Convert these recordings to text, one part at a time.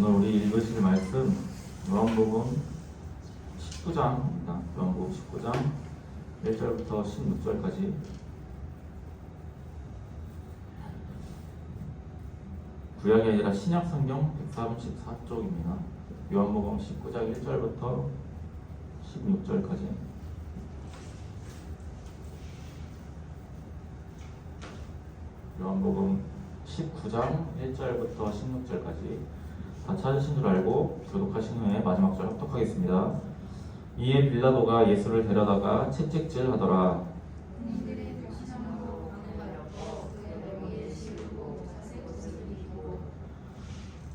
오늘 우리 읽으실 말씀 요한복음 19장입니다. 요한복음 19장 1절부터 16절까지 구약이 아니라 신약 성경 134쪽입니다. 요한복음 19장 1절부터 16절까지 요한복음 19장 1절부터 16절까지 다 찾으신 줄 알고 교독하신 후에 마지막 절 합독하겠습니다. 이에 빌라도가 예수를 데려다가 채찍질 하더라.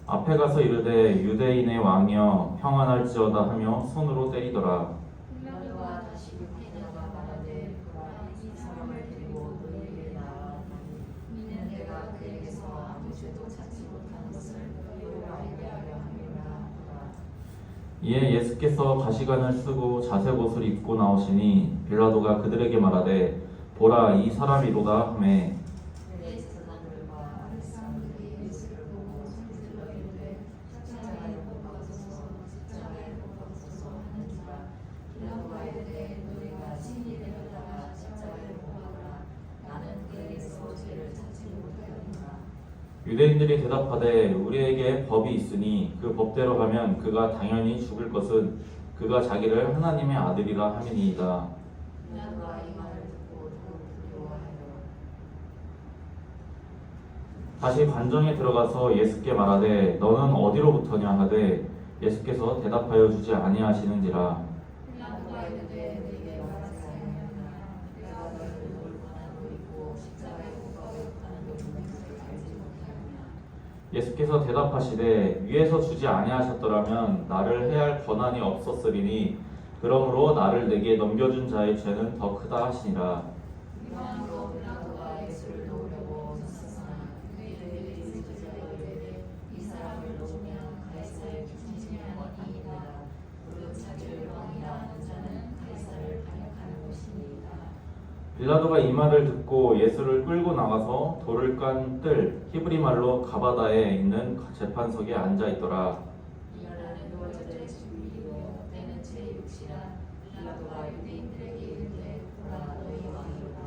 앞에 가서 이르되 유대인의 왕이여 평안할지어다 하며 손으로 때리더라. 빌라도가 다시 육에 나가 말하되 보라 이 사람을 데리고 너희에게 나아가니 이는 내가 그에게서 아무 죄도 찾지 못한 것을 너희로 알게 하려 함이라 하더라. 이에 예수께서 가시관을 쓰고 자색 옷을 입고 나오시니 빌라도가 그들에게 말하되 보라 이 사람이로다 하매 대제사장들과 아랫사람들이 예수를 보고 소리질러 이르되 십자가에 못 박으소서 십자가에 못 박으소서 하는지라. 빌라도가 이르되 너희가 친히 데려다가 십자가에 못 박으라. 나는 그에게서 죄를 찾지 못하였노라. 유대인들이 대답하되 우리에게 법이 있으니 그 법대로 하면 그가 당연히 죽을 것은 그가 자기를 하나님의 아들이라 함이니이다. 빌라도가 이 말을 듣고 더욱 두려워하여 다시 관정에 들어가서 예수께 말하되 너는 어디로부터냐 하되 예수께서 대답하여 주지 아니하시는지라. 빌라도가 이르되 네게 말하지 아니하노라. 내가 너희를 놓을 권한도 있고 십자가에 못 박을 권한도 있는 것을 알지 못하느냐. 예수께서 대답하시되 위에서 주지 아니하셨더라면 나를 해할 권한이 없었으리니 그러므로 나를 내게 넘겨준 자의 죄는 더 크다 하시니라. 이러함으로 빌라도가 예수를 놓으려고 섰으나 그들이 있으시되 이르되 이 사람을 놓으면 가이사를 기쁘시게 하니이다. 무릇 자기를 왕이라 하는 자는 가이사를 반역하는 것이니이다. 빌라도가 이 말을 듣고 예수를 끌고 나가서 돌을 깐 뜰 히브리 말로 가바다에 있는 재판석에 앉아 있더라. 이날은 6월절의 주일이요 때는 제6시라. 빌라도가 유대인들에게 이르되 보라 너희 왕이로다.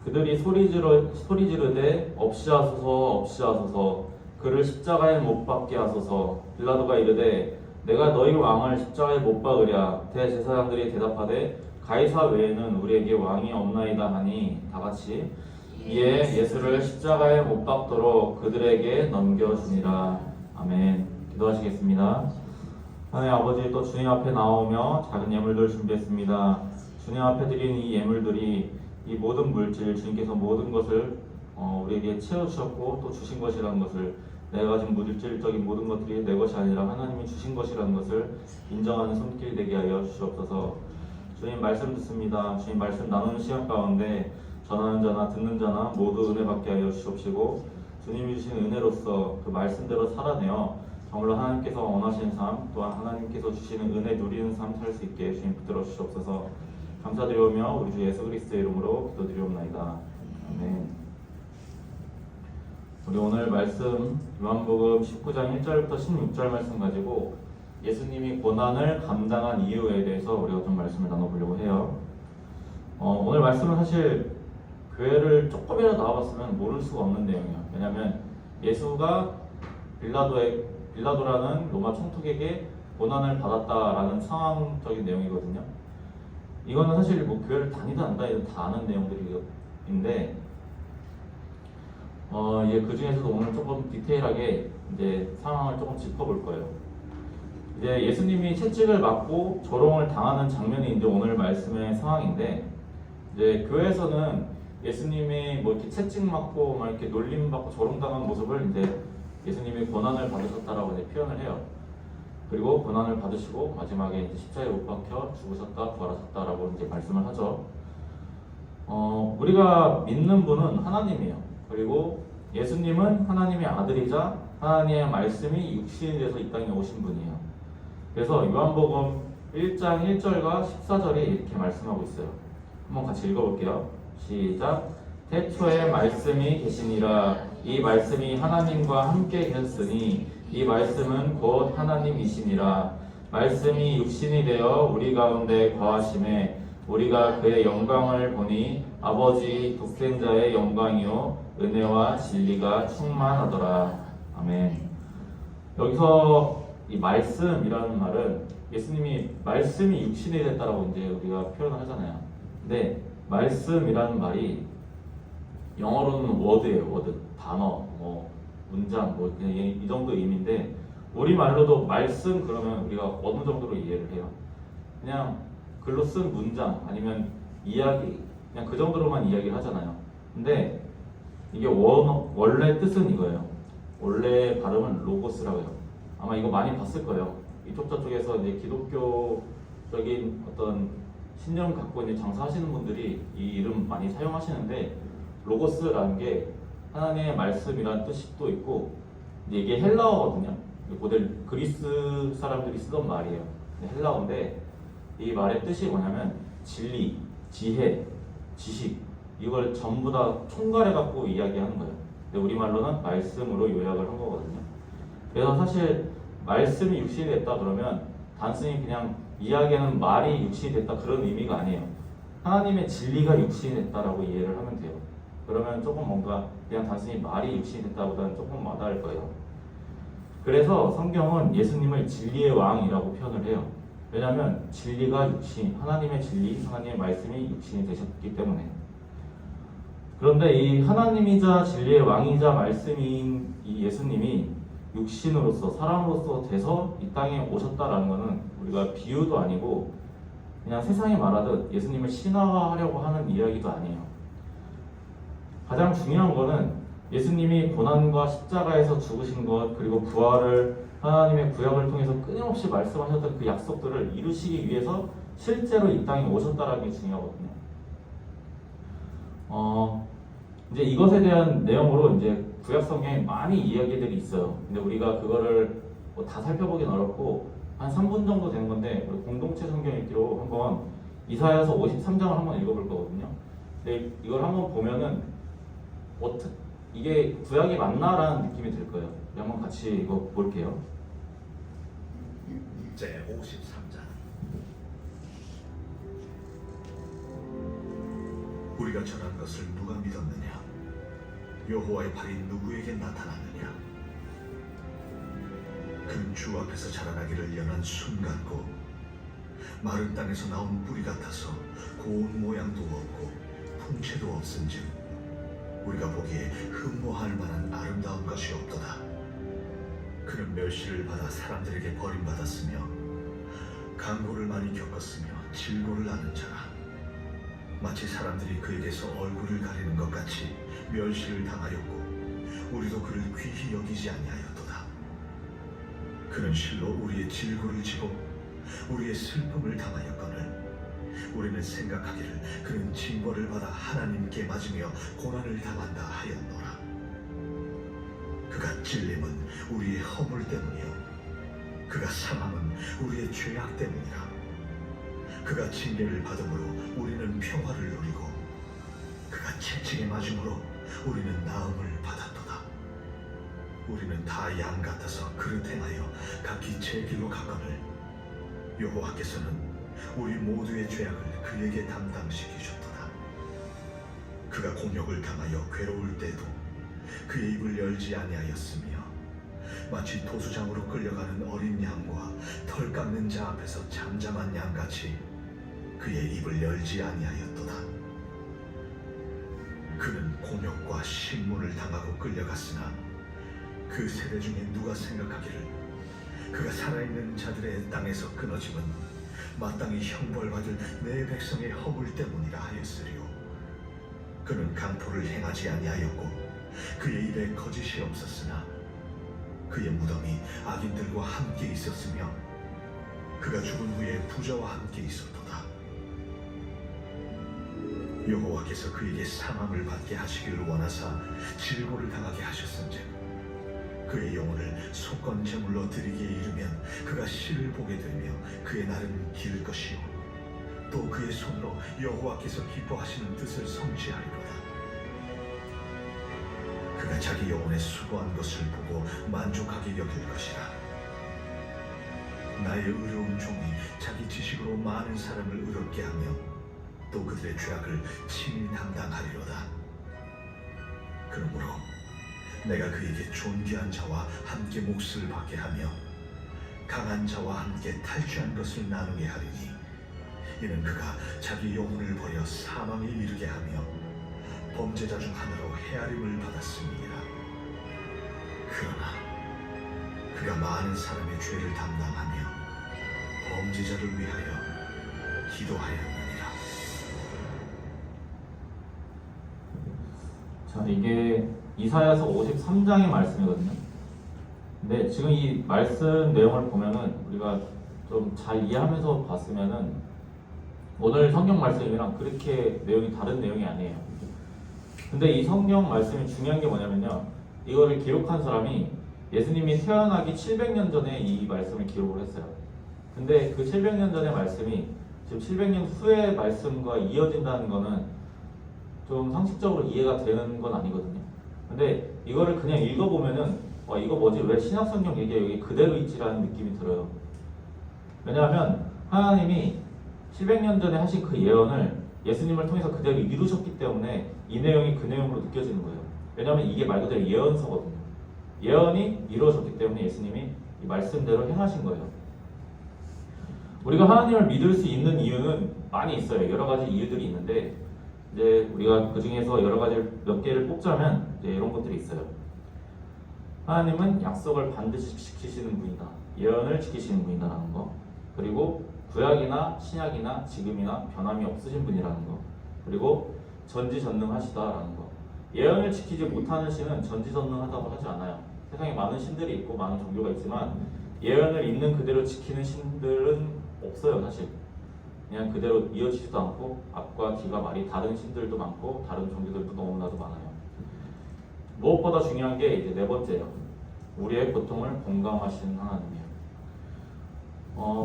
그들이 소리 지르되 없이하소서 그를 십자가에 못 박게 하소서. 빌라도가 이르되 내가 너희 왕을 십자가에 못 박으랴. 대제사장들이 대답하되 가이사 외에는 우리에게 왕이 없나이다 하니 다같이 이에 예수를 십자가에 못 박도록 그들에게 넘겨주니라. 아멘. 기도하시겠습니다. 하나님 아버지, 또 주님 앞에 나오며 작은 예물들 준비했습니다. 주님 앞에 드린 이 예물들이 이 모든 물질, 주님께서 모든 것을 우리에게 채워주셨고 또 주신 것이라는 것을, 내가 가진 물질적인 모든 것들이 내 것이 아니라 하나님이 주신 것이라는 것을 인정하는 손길이 되게 하여 주시옵소서. 주님 말씀 듣습니다. 주님 말씀 나누는 시간 가운데 전하는 자나 듣는 자나 모두 은혜 받게 하여 주시옵시고, 주님이 주신 은혜로서 그 말씀대로 살아내어 정말로 하나님께서 원하시는 삶, 또한 하나님께서 주시는 은혜 누리는 삶 살 수 있게 주님 붙들어 주시옵소서. 감사드리오며 우리 주 예수 그리스도의 이름으로 기도드리옵나이다. 아멘. 우리 오늘 말씀 요한복음 19장 1절부터 16절 말씀 가지고 예수님이 고난을 감당한 이유에 대해서 우리가 좀 말씀을 나눠보려고 해요. 오늘 말씀은 사실 교회를 조금이라도 나와봤으면 모를 수가 없는 내용이에요. 왜냐하면 예수가 빌라도라는 로마 총독에게 고난을 받았다라는 상황적인 내용이거든요. 이거는 사실 뭐 교회를 다니든 안 다니든 다 아는 내용들인데, 그 중에서도 오늘 조금 디테일하게 이제 상황을 조금 짚어볼 거예요. 이제 예수님이 채찍을 맞고 조롱을 당하는 장면이 이제 오늘 말씀의 상황인데, 이제 교회에서는 예수님이 뭐 이렇게 채찍 맞고 막 이렇게 놀림 받고 조롱당한 모습을 이제 예수님이 고난을 받으셨다라고 이제 표현을 해요. 그리고 고난을 받으시고 마지막에 이제 십자가에 못 박혀 죽으셨다 부활하셨다라고 이제 말씀을 하죠. 우리가 믿는 분은 하나님이에요. 그리고 예수님은 하나님의 아들이자 하나님의 말씀이 육신이 돼서 이 땅에 오신 분이에요. 그래서 요한복음 1장 1절과 14절에 이렇게 말씀하고 있어요. 한번 같이 읽어볼게요. 시작. 태초에 말씀이 계시니라. 이 말씀이 하나님과 함께 계셨으니 이 말씀은 곧 하나님이시니라. 말씀이 육신이 되어 우리 가운데 거하심에 우리가 그의 영광을 보니 아버지 독생자의 영광이요 은혜와 진리가 충만하더라. 아멘. 여기서 이 말씀이라는 말은 예수님이 말씀이 육신이 됐다라고 이제 우리가 표현을 하잖아요. 근데 말씀이라는 말이 영어로는 워드예요. 워드, 단어, 뭐 문장, 뭐 그냥 이 정도 의미인데 우리 말로도 말씀 그러면 우리가 어느 정도로 이해를 해요? 그냥 글로 쓴 문장 아니면 이야기 그냥 그 정도로만 이야기를 하잖아요. 근데 이게 원래 뜻은 이거예요. 원래 발음은 로고스라고 해요. 아마 이거 많이 봤을 거예요. 이쪽 저쪽에서 이제 기독교적인 어떤 신념 갖고 있는 장사하시는 분들이 이 이름 많이 사용하시는데 로고스라는 게 하나님의 말씀이라는 뜻이 또 있고 이게 헬라어거든요. 고대 그리스 사람들이 쓰던 말이에요. 헬라어인데 이 말의 뜻이 뭐냐면 진리, 지혜, 지식 이걸 전부 다 총괄해 갖고 이야기하는 거예요. 근데 우리말로는 말씀으로 요약을 한 거거든요. 그래서 사실 말씀이 육신이 됐다 그러면 단순히 그냥 이야기하는 말이 육신이 됐다 그런 의미가 아니에요. 하나님의 진리가 육신이 됐다라고 이해를 하면 돼요. 그러면 조금 뭔가 그냥 단순히 말이 육신이 됐다보다는 조금 와닿을 거예요. 그래서 성경은 예수님을 진리의 왕이라고 표현을 해요. 왜냐하면 진리가 육신, 하나님의 진리, 하나님의 말씀이 육신이 되셨기 때문에. 그런데 이 하나님이자 진리의 왕이자 말씀인 이 예수님이 육신으로서 사람으로서 돼서 이 땅에 오셨다라는 것은 우리가 비유도 아니고 그냥 세상이 말하듯 예수님을 신화화하려고 하는 이야기도 아니에요. 가장 중요한 거는 예수님이 고난과 십자가에서 죽으신 것 그리고 부활을 하나님의 구약을 통해서 끊임없이 말씀하셨던 그 약속들을 이루시기 위해서 실제로 이 땅에 오셨다라는 게 중요하거든요. 이제 이것에 대한 내용으로 이제 구약 성경에 많이 이야기들이 있어요. 근데 우리가 그거를 다 살펴보긴 어렵고 한 3분 정도 되는 건데 우리 공동체 성경 읽기로 한번 이사야서 53장을 한번 읽어볼 거거든요. 근데 이걸 한번 보면은 이게 구약이 맞나라는 느낌이 들 거예요. 한번 같이 이거 볼게요. 제 53장. 우리가 전한 것을 누가 믿었느냐? 여호와의 팔이 누구에게 나타났느냐? 그는 주 앞에서 자라나기를 연한 순간고 마른 땅에서 나온 뿌리 같아서 고운 모양도 없고 풍채도 없은즉 우리가 보기에 흠모할 만한 아름다운 것이 없도다. 그는 멸시를 받아 사람들에게 버림받았으며 강고를 많이 겪었으며 질고를 아는 자라. 마치 사람들이 그에게서 얼굴을 가리는 것 같이 멸시를 당하였고 우리도 그를 귀히 여기지 아니하였도다. 그는 실로 우리의 질고를 지고 우리의 슬픔을 당하였거늘 우리는 생각하기를 그는 징벌을 받아 하나님께 맞으며 고난을 당한다 하였노라. 그가 찔림은 우리의 허물 때문이요 그가 상함은 우리의 죄악 때문이라. 그가 징계를 받음으로 우리는 평화를 누리고 그가 채찍에 맞음으로 우리는 나음을 받았도다. 우리는 다 양 같아서 그릇 행하여 각기 제 길로 갔거늘 여호와께서는 우리 모두의 죄악을 그에게 담당시키셨도다. 그가 공욕을 당하여 괴로울 때도 그의 입을 열지 아니하였으며 마치 도수장으로 끌려가는 어린 양과 털 깎는 자 앞에서 잠잠한 양같이 그의 입을 열지 아니하였도다. 그는 공욕과 식문을 당하고 끌려갔으나 그 세대 중에 누가 생각하기를 그가 살아있는 자들의 땅에서 끊어짐은 마땅히 형벌받을 내 백성의 허물 때문이라 하였으리요. 그는 강포를 행하지 아니하였고 그의 입에 거짓이 없었으나 그의 무덤이 악인들과 함께 있었으며 그가 죽은 후에 부자와 함께 있었도다. 여호와께서 그에게 사망을 받게 하시기를 원하사 질고를 당하게 하셨은즉 그의 영혼을 속건 제물로 드리기에 이르면 그가 실을 보게 되며 그의 날은 길 것이요 또 그의 손으로 여호와께서 기뻐하시는 뜻을 성취하리로다. 그가 자기 영혼에 수고한 것을 보고 만족하게 여길 것이라. 나의 의로운 종이 자기 지식으로 많은 사람을 의롭게 하며 또 그들의 죄악을 친히 담당하리로다. 그러므로 내가 그에게 존귀한 자와 함께 몫을 받게 하며 강한 자와 함께 탈취한 것을 나누게 하리니 이는 그가 자기 영혼을 버려 사망에 이르게 하며 범죄자 중 하나로 헤아림을 받았음이니라. 그러나 그가 많은 사람의 죄를 담당하며 범죄자를 위하여 기도하였느니라. 자, 이게 이사야서 53장의 말씀이거든요. 근데 지금 이 말씀 내용을 보면은 우리가 좀 잘 이해하면서 봤으면은 오늘 성경 말씀이랑 그렇게 내용이 다른 내용이 아니에요. 근데 이 성경 말씀이 중요한 게 뭐냐면요, 이거를 기록한 사람이 예수님이 태어나기 700년 전에 이 말씀을 기록을 했어요. 근데 그 700년 전의 말씀이 지금 700년 후의 말씀과 이어진다는 거는 좀 상식적으로 이해가 되는 건 아니거든요. 근데 이거를 그냥 읽어보면은 이거 뭐지? 왜 신약성경 얘기가 여기 그대로 있지라는 느낌이 들어요. 왜냐하면 하나님이 700년 전에 하신 그 예언을 예수님을 통해서 그대로 이루셨기 때문에 이 내용이 그 내용으로 느껴지는 거예요. 왜냐하면 이게 말 그대로 예언서거든요. 예언이 이루어졌기 때문에 예수님이 이 말씀대로 행하신 거예요. 우리가 하나님을 믿을 수 있는 이유는 많이 있어요. 여러 가지 이유들이 있는데 이제 우리가 그 중에서 여러 가지 몇 개를 뽑자면 이제 이런 것들이 있어요. 하나님은 약속을 반드시 지키시는 분이다. 예언을 지키시는 분이다라는 거. 그리고 구약이나 신약이나 지금이나 변함이 없으신 분이라는 거. 그리고 전지전능하시다라는 거. 예언을 지키지 못하는 신은 전지전능하다고 하지 않아요. 세상에 많은 신들이 있고 많은 종교가 있지만 예언을 있는 그대로 지키는 신들은 없어요, 사실. 그냥 그대로 이어지지도 않고 앞과 뒤가 말이 다른 신들도 많고 다른 종교들도 너무나도 많아요. 무엇보다 중요한 게 이제 네 번째예요. 우리의 고통을 공감하시는 하나님이에요.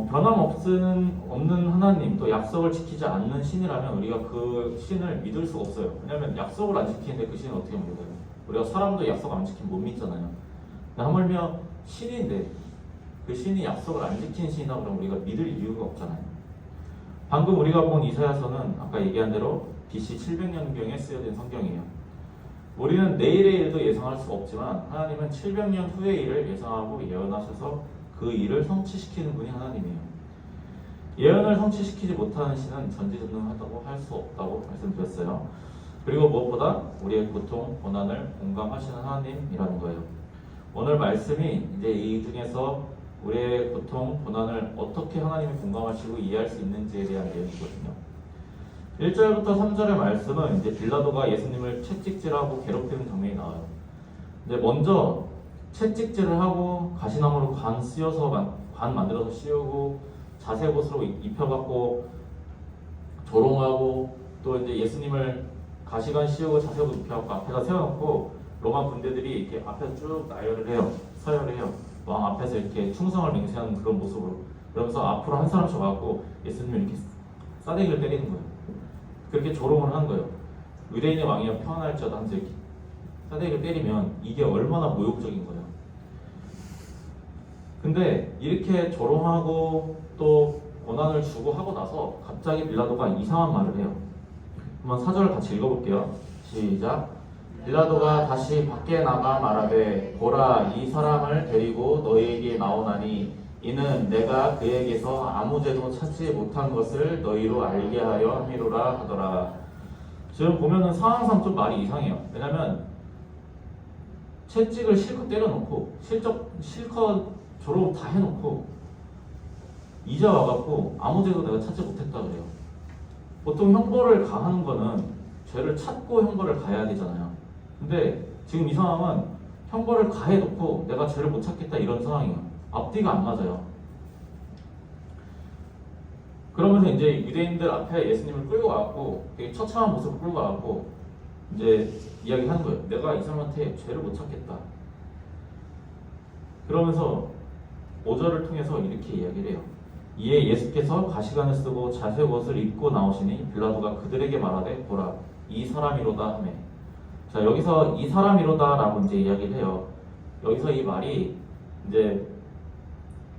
변함없는 하나님, 또 약속을 지키지 않는 신이라면 우리가 그 신을 믿을 수가 없어요. 왜냐하면 약속을 안 지키는데 그 신을 어떻게 믿어요? 우리가 사람도 약속 안 지키면 못 믿잖아요. 하물며 신인데 그 신이 약속을 안 지키는 신이다 그러면 우리가 믿을 이유가 없잖아요. 방금 우리가 본 이사야서는 아까 얘기한 대로 BC 700년경에 쓰여진 성경이에요. 우리는 내일의 일도 예상할 수 없지만 하나님은 700년 후의 일을 예상하고 예언하셔서 그 일을 성취시키는 분이 하나님이에요. 예언을 성취시키지 못하는 신은 전지전능하다고 할 수 없다고 말씀드렸어요. 그리고 무엇보다 우리의 고통, 고난을 공감하시는 하나님이라는 거예요. 오늘 말씀이 이제 이 중에서 우리의 고통, 고난을 어떻게 하나님이 공감하시고 이해할 수 있는지에 대한 내용이거든요. 1절부터 3절의 말씀은 이제 빌라도가 예수님을 채찍질하고 괴롭히는 장면이 나와요. 이제 먼저 채찍질을 하고 가시나무로 관 만들어서 씌우고 자색옷으로 입혀갖고 조롱하고 또 이제 예수님을 가시관 씌우고 자색옷 입혀갖고 앞에다 세워놓고 로마 군대들이 이렇게 앞에서 쭉 나열을 해요. 서열을 해요. 왕 앞에서 이렇게 충성을 맹세하는 그런 모습으로. 그러면서 앞으로 한 사람씩 와갖고 예수님을 이렇게 싸대기를 때리는 거예요. 그렇게 조롱을 하는 거예요. 유대인의 왕이여 평안할지어다 하면서 이렇게 싸대기를 때리면 이게 얼마나 모욕적인 거예요. 근데 이렇게 조롱하고 또 고난을 주고 하고 나서 갑자기 빌라도가 이상한 말을 해요. 한번 4절 같이 읽어볼게요. 시작. 빌라도가 다시 밖에 나가 말하되 보라, 이 사람을 데리고 너희에게 나오나니 이는 내가 그에게서 아무 죄도 찾지 못한 것을 너희로 알게 하려 함이로라 하더라. 지금 보면은 상황상 좀 말이 이상해요. 왜냐면 채찍을 실컷 때려놓고 실컷 조롱 다 해놓고 이제 와갖고 아무 죄도 내가 찾지 못했다 그래요. 보통 형벌을 가하는 거는 죄를 찾고 형벌을 가해야 되잖아요. 근데 지금 이 상황은 형벌을 가해놓고 내가 죄를 못 찾겠다 이런 상황이에요. 앞뒤가 안 맞아요. 그러면서 이제 유대인들 앞에 예수님을 끌고 와갖고 되게 처참한 모습을 끌고 와갖고 이제 이야기하는 거예요. 내가 이 사람한테 죄를 못 찾겠다. 그러면서 5절을 통해서 이렇게 이야기를 해요. 이에 예수께서 가시관을 쓰고 자색 옷을 입고 나오시니 빌라도가 그들에게 말하되 보라, 이 사람이로다 하매. 자, 여기서 이 사람이로다라고 이제 이야기를 해요. 여기서 이 말이 이제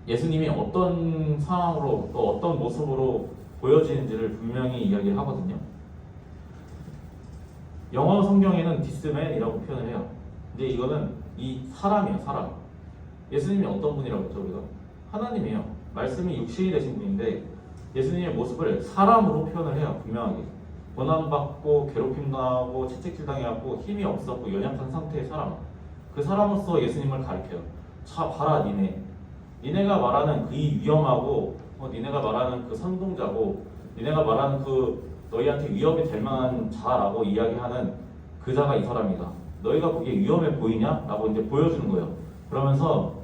예수님이 어떤 상황으로 또 어떤 모습으로 보여지는지를 분명히 이야기를 하거든요. 영어 성경에는 this man이라고 표현을 해요. 근데 이거는 이 사람이에요, 사람. 예수님이 어떤 분이라고 했죠, 우리가? 하나님이에요. 말씀이 육신이 되신 분인데 예수님의 모습을 사람으로 표현을 해요, 분명하게. 고난받고 괴롭힘 당하고 채찍질 당해갖고 힘이 없었고 연약한 상태의 사람. 그 사람으로서 예수님을 가리켜요. 자, 봐라, 니네가 말하는 그 위험하고 니네가 말하는 그 선동자고 니네가 말하는 그 너희한테 위협이 될 만한 자라고 이야기하는 그 자가 이 사람이다. 너희가 그게 위험해 보이냐? 라고 이제 보여주는 거예요. 그러면서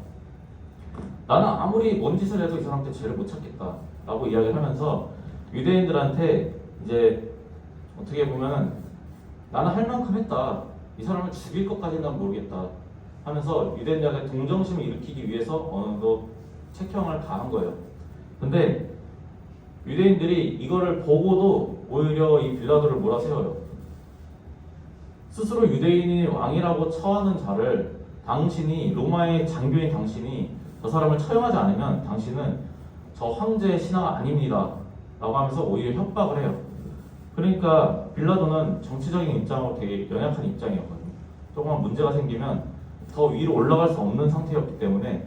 나는 아무리 뭔 짓을 해도 이 사람한테 죄를 못 찾겠다 라고 이야기를 하면서 유대인들한테 이제 어떻게 보면 나는 할 만큼 했다. 이 사람을 죽일 것까지는 난 모르겠다 하면서 유대인들한테 동정심을 일으키기 위해서 어느 정도 책형을 가한 거예요. 근데 유대인들이 이거를 보고도 오히려 이 빌라도를 몰아세워요. 스스로 유대인이 왕이라고 처하는 자를 당신이 로마의 장교인 당신이 저 사람을 처형하지 않으면 당신은 저 황제의 신하가 아닙니다 라고 하면서 오히려 협박을 해요. 그러니까 빌라도는 정치적인 입장으로 되게 연약한 입장이었거든요. 조금만 문제가 생기면 더 위로 올라갈 수 없는 상태였기 때문에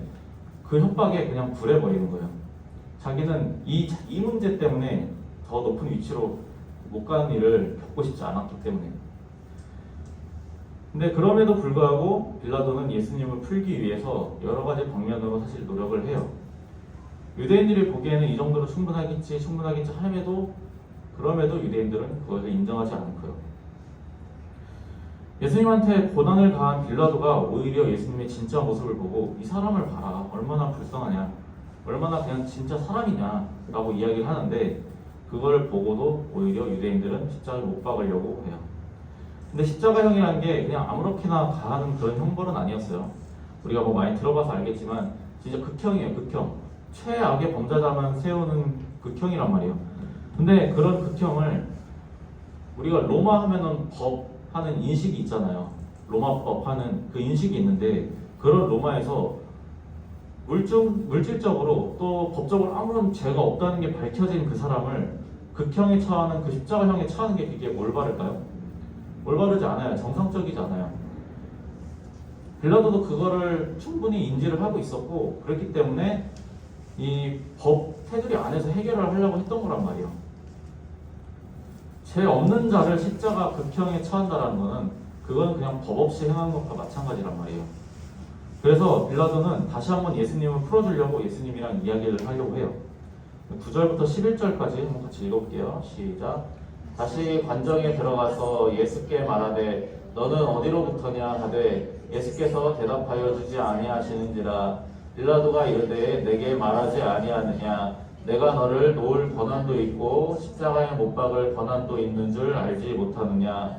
그 협박에 그냥 굴해버리는 거예요. 자기는 이 문제 때문에 더 높은 위치로 못 가는 일을 겪고 싶지 않았기 때문에. 근데 그럼에도 불구하고 빌라도는 예수님을 풀기 위해서 여러 가지 방면으로 사실 노력을 해요. 유대인들이 보기에는 이 정도로 충분하겠지 그럼에도 유대인들은 그것을 인정하지 않고요. 예수님한테 고난을 가한 빌라도가 오히려 예수님의 진짜 모습을 보고 이 사람을 봐라, 얼마나 불쌍하냐, 얼마나 그냥 진짜 사람이냐 라고 이야기를 하는데 그걸 보고도 오히려 유대인들은 십자가에 못 박으려고 해요. 근데 십자가형이라는 게 그냥 아무렇게나 가하는 그런 형벌은 아니었어요. 우리가 뭐 많이 들어봐서 알겠지만 진짜 극형이에요, 극형. 최악의 범죄자만 세우는 극형이란 말이에요. 근데 그런 극형을 우리가 로마 하면은 법 하는 인식이 있잖아요. 로마법 하는 그 인식이 있는데 그런 로마에서 물질적으로 또 법적으로 아무런 죄가 없다는 게 밝혀진 그 사람을 극형에 처하는 그 십자가형에 처하는 게 그게 올바를까요? 올바르지 않아요. 정상적이지 않아요. 빌라도도 그거를 충분히 인지를 하고 있었고 그렇기 때문에 이 법 테두리 안에서 해결을 하려고 했던 거란 말이에요. 죄 없는 자를 십자가 극형에 처한다라는 거는 그건 그냥 법 없이 행한 것과 마찬가지란 말이에요. 그래서 빌라도는 다시 한번 예수님을 풀어주려고 예수님이랑 이야기를 하려고 해요. 9절부터 11절까지 한번 같이 읽어볼게요. 시작. 다시 관정에 들어가서 예수께 말하되 너는 어디로부터냐 하되 예수께서 대답하여 주지 아니하시는지라. 빌라도가 이르되 내게 말하지 아니하느냐. 내가 너를 놓을 권한도 있고 십자가에 못 박을 권한도 있는 줄 알지 못하느냐.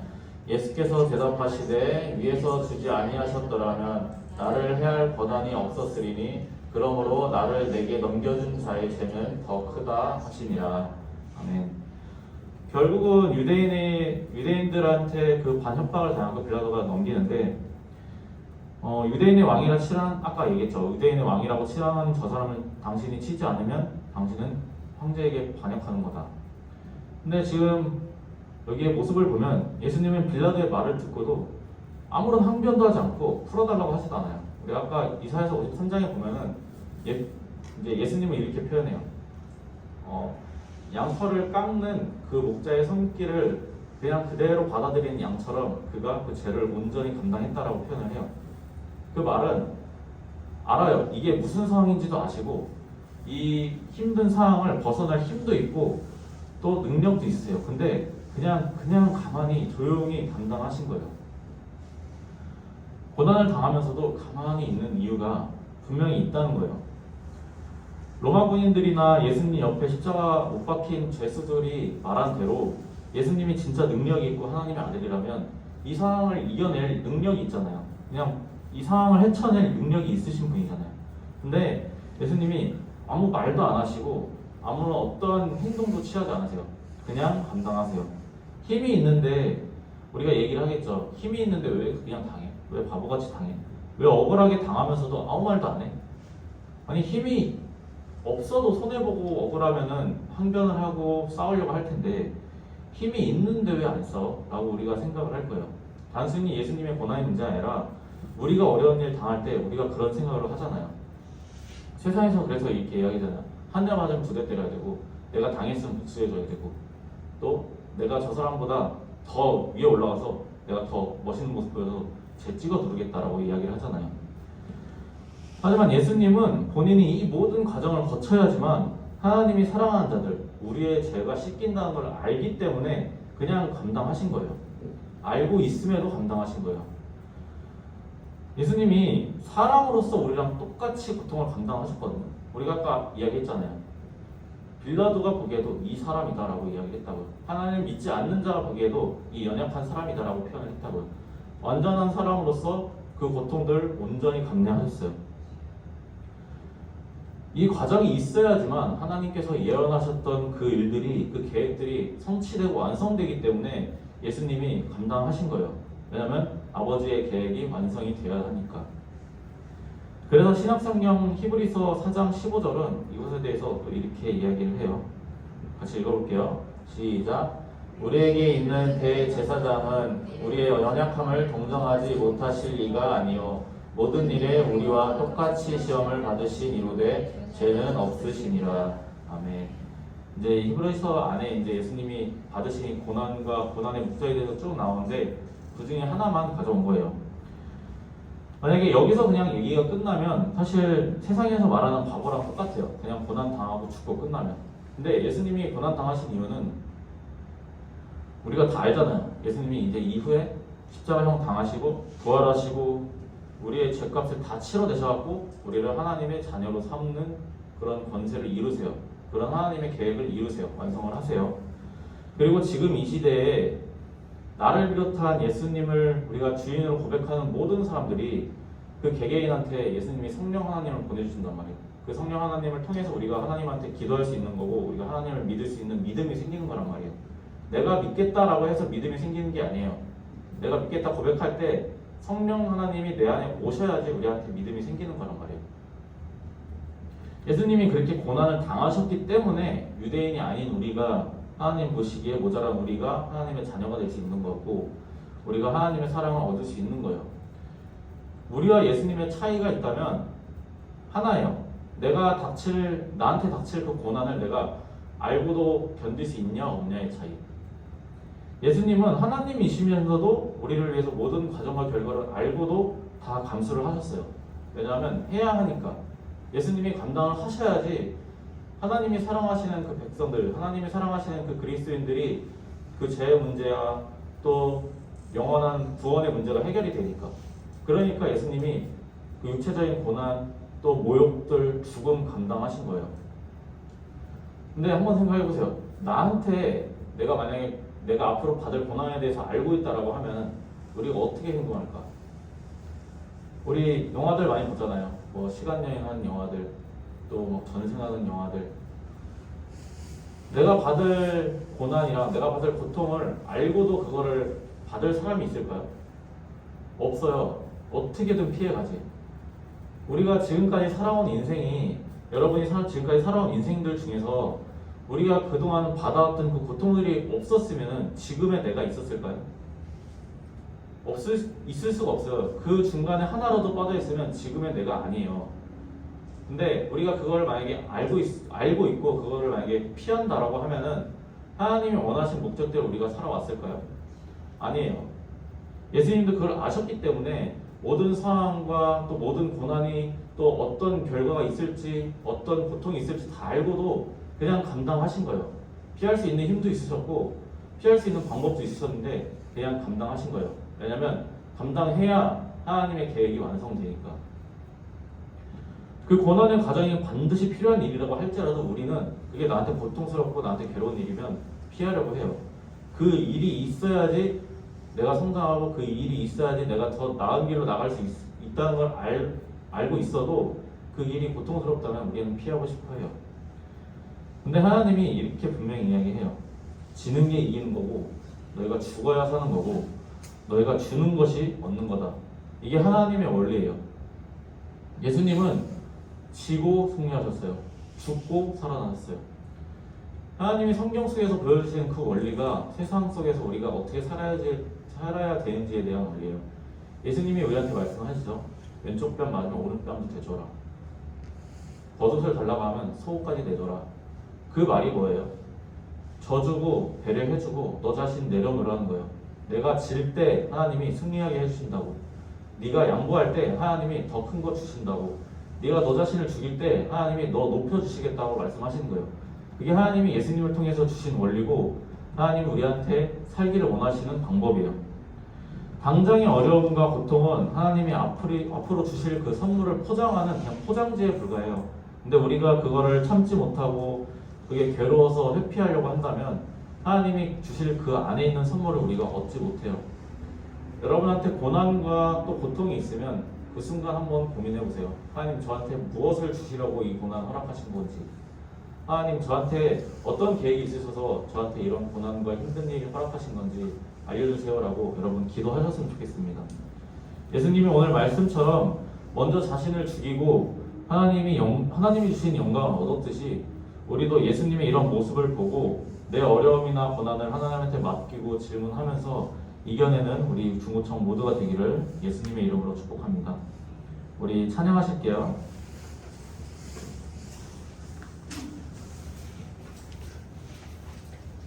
예수께서 대답하시되 위에서 주지 아니하셨더라면 나를 해할 권한이 없었으리니 그러므로 나를 내게 넘겨준 자의 죄는 더 크다 하시니라. 아멘. 결국은 유대인들한테 그 반협박을 당하고 빌라도가 넘기는데 유대인의 왕이라 칠한 아까 얘기했죠. 유대인의 왕이라고 칠하는 저 사람을 당신이 치지 않으면 당신은 황제에게 반역하는 거다. 근데 지금 여기의 모습을 보면 예수님은 빌라도의 말을 듣고도 아무런 항변도 하지 않고 풀어달라고 하지도 않아요. 우리 아까 이사야서 53장에 보면은 이제 예수님은 이렇게 표현해요. 양털을 깎는 그 목자의 손길을 그냥 그대로 받아들이는 양처럼 그가 그 죄를 온전히 감당했다라고 표현을 해요. 그 말은 알아요. 이게 무슨 상황인지도 아시고 이 힘든 상황을 벗어날 힘도 있고 또 능력도 있으세요. 근데 그냥 가만히 조용히 감당하신 거예요. 고난을 당하면서도 가만히 있는 이유가 분명히 있다는 거예요. 로마 군인들이나 예수님 옆에 십자가 못 박힌 죄수들이 말한 대로 예수님이 진짜 능력이 있고 하나님의 아들이라면 이 상황을 이겨낼 능력이 있잖아요. 그냥 이 상황을 헤쳐낼 능력이 있으신 분이잖아요. 근데 예수님이 아무 말도 안 하시고 아무런 어떠한 행동도 취하지 않으세요. 그냥 감당하세요. 힘이 있는데 우리가 얘기를 하겠죠. 힘이 있는데 왜 그냥 당해? 왜 바보같이 당해? 왜 억울하게 당하면서도 아무 말도 안 해? 아니 힘이 없어도 손해보고 억울하면은 항변을 하고 싸우려고 할 텐데 힘이 있는데 왜 안 싸워? 라고 우리가 생각을 할 거예요. 단순히 예수님의 고난의 문제가 아니라 우리가 어려운 일 당할 때 우리가 그런 생각을 하잖아요. 세상에서 그래서 이렇게 이야기잖아요. 한 대 맞으면 2대 때려야 되고 내가 당했으면 복수해줘야 되고 또 내가 저 사람보다 더 위에 올라가서 내가 더 멋있는 모습 보여서 쟤 찍어 누르겠다라고 이야기를 하잖아요. 하지만 예수님은 본인이 이 모든 과정을 거쳐야지만 하나님이 사랑하는 자들, 우리의 죄가 씻긴다는 걸 알기 때문에 그냥 감당하신 거예요. 알고 있음에도 감당하신 거예요. 예수님이 사람으로서 우리랑 똑같이 고통을 감당하셨거든요. 우리가 아까 이야기했잖아요. 빌라도가 보기에도 이 사람이다라고 이야기했다고요. 하나님을 믿지 않는 자가 보기에도 이 연약한 사람이다라고 표현을 했다고요. 완전한 사람으로서 그 고통들을 온전히 감내하셨어요. 이 과정이 있어야지만 하나님께서 예언하셨던 그 일들이, 그 계획들이 성취되고 완성되기 때문에 예수님이 감당하신 거예요. 왜냐하면 아버지의 계획이 완성이 되어야 하니까. 그래서 신약성경 히브리서 4장 15절은 이것에 대해서 또 이렇게 이야기를 해요. 같이 읽어볼게요. 시작. 우리에게 있는 대제사장은 우리의 연약함을 동정하지 못하실 리가 아니요 모든 일에 우리와 똑같이 시험을 받으신 이로되 죄는 없으시니라. 아멘. 이제 히브리서 안에 이제 예수님이 받으신 고난과 고난의 목적에 대해서 쭉 나오는데 그 중에 하나만 가져온 거예요. 만약에 여기서 그냥 얘기가 끝나면 사실 세상에서 말하는 바보랑 똑같아요. 그냥 고난 당하고 죽고 끝나면. 근데 예수님이 고난 당하신 이유는 우리가 다 알잖아요. 예수님이 이제 이후에 십자가형 당하시고 부활하시고 우리의 죄값을 다 치러내셔갖고 우리를 하나님의 자녀로 삼는 그런 권세를 이루세요. 그런 하나님의 계획을 이루세요. 완성을 하세요. 그리고 지금 이 시대에 나를 비롯한 예수님을 우리가 주인으로 고백하는 모든 사람들이 그 개개인한테 예수님이 성령 하나님을 보내주신단 말이에요. 그 성령 하나님을 통해서 우리가 하나님한테 기도할 수 있는 거고 우리가 하나님을 믿을 수 있는 믿음이 생기는 거란 말이에요. 내가 믿겠다라고 해서 믿음이 생기는 게 아니에요. 내가 믿겠다 고백할 때 성령 하나님이 내 안에 오셔야지 우리한테 믿음이 생기는 거란 말이에요. 예수님이 그렇게 고난을 당하셨기 때문에 유대인이 아닌 우리가 하나님 보시기에 모자란 우리가 하나님의 자녀가 될 수 있는 거고 우리가 하나님의 사랑을 얻을 수 있는 거예요. 우리와 예수님의 차이가 있다면 하나예요. 나한테 닥칠 그 고난을 내가 알고도 견딜 수 있냐 없냐의 차이. 예수님은 하나님이시면서도 우리를 위해서 모든 과정과 결과를 알고도 다 감수를 하셨어요. 왜냐하면 해야 하니까. 예수님이 감당을 하셔야지 하나님이 사랑하시는 그 백성들, 하나님이 사랑하시는 그 그리스도인들이 그 죄의 문제와 또 영원한 구원의 문제가 해결이 되니까. 그러니까 예수님이 그 육체적인 고난, 또 모욕들, 죽음 감당하신 거예요. 근데 한번 생각해보세요. 나한테 만약에 내가 앞으로 받을 고난에 대해서 알고 있다라고 하면 우리가 어떻게 행동할까? 우리 영화들 많이 보잖아요. 뭐 시간여행하는 영화들, 또 막 전생하는 영화들. 내가 받을 고난이랑 내가 받을 고통을 알고도 그거를 받을 사람이 있을까요? 없어요. 어떻게든 피해가지. 우리가 지금까지 살아온 인생이 여러분이 지금까지 살아온 인생들 중에서 우리가 그동안 받아왔던 그 고통들이 없었으면 지금의 내가 있었을까요? 있을 수가 없어요. 그 중간에 하나라도 빠져있으면 지금의 내가 아니에요. 근데 우리가 그걸 만약에 알고 있고 그거를 만약에 피한다라고 하면은 하나님이 원하신 목적대로 우리가 살아왔을까요? 아니에요. 예수님도 그걸 아셨기 때문에 모든 상황과 또 모든 고난이 또 어떤 결과가 있을지 어떤 고통이 있을지 다 알고도 그냥 감당하신 거예요. 피할 수 있는 힘도 있으셨고 피할 수 있는 방법도 있으셨는데 그냥 감당하신 거예요. 왜냐하면 감당해야 하나님의 계획이 완성되니까. 그 고난의 과정이 반드시 필요한 일이라고 할지라도 우리는 그게 나한테 고통스럽고 나한테 괴로운 일이면 피하려고 해요. 그 일이 있어야지 내가 성장하고 그 일이 있어야지 내가 더 나은 길로 나갈 수 있다는 걸 알고 있어도 그 일이 고통스럽다면 우리는 피하고 싶어 해요. 근데 하나님이 이렇게 분명히 이야기해요. 지는 게 이기는 거고 너희가 죽어야 사는 거고 너희가 주는 것이 얻는 거다. 이게 하나님의 원리예요. 예수님은 지고 승리하셨어요. 죽고 살아나셨어요. 하나님이 성경 속에서 보여주시는 그 원리가 세상 속에서 우리가 어떻게 살아야 되는지에 대한 원리예요. 예수님이 우리한테 말씀하시죠. 왼쪽 뺨 맞으면 오른쪽 뺨도 대줘라. 겉옷을 달라고 하면 속옷까지 내줘라. 그 말이 뭐예요? 져주고 배려해주고 너 자신 내려놓으라는 거예요. 내가 질 때 하나님이 승리하게 해주신다고. 네가 양보할 때 하나님이 더 큰 거 주신다고. 네가 너 자신을 죽일 때 하나님이 너 높여주시겠다고 말씀하시는 거예요. 그게 하나님이 예수님을 통해서 주신 원리고 하나님이 우리한테 살기를 원하시는 방법이에요. 당장의 어려움과 고통은 하나님이 앞으로 주실 그 선물을 포장하는 그냥 포장지에 불과해요. 근데 우리가 그거를 참지 못하고 그게 괴로워서 회피하려고 한다면 하나님이 주실 그 안에 있는 선물을 우리가 얻지 못해요. 여러분한테 고난과 또 고통이 있으면 그 순간 한번 고민해 보세요. 하나님 저한테 무엇을 주시려고 이 고난 허락하신 건지, 하나님 저한테 어떤 계획이 있으셔서 저한테 이런 고난과 힘든 일을 허락하신 건지 알려주세요라고 여러분 기도하셨으면 좋겠습니다. 예수님이 오늘 말씀처럼 먼저 자신을 죽이고 하나님이 주신 영광을 얻었듯이 우리도 예수님의 이런 모습을 보고 내 어려움이나 고난을 하나님한테 맡기고 질문하면서 이겨내는 우리 중고청 모두가 되기를 예수님의 이름으로 축복합니다. 우리 찬양하실게요.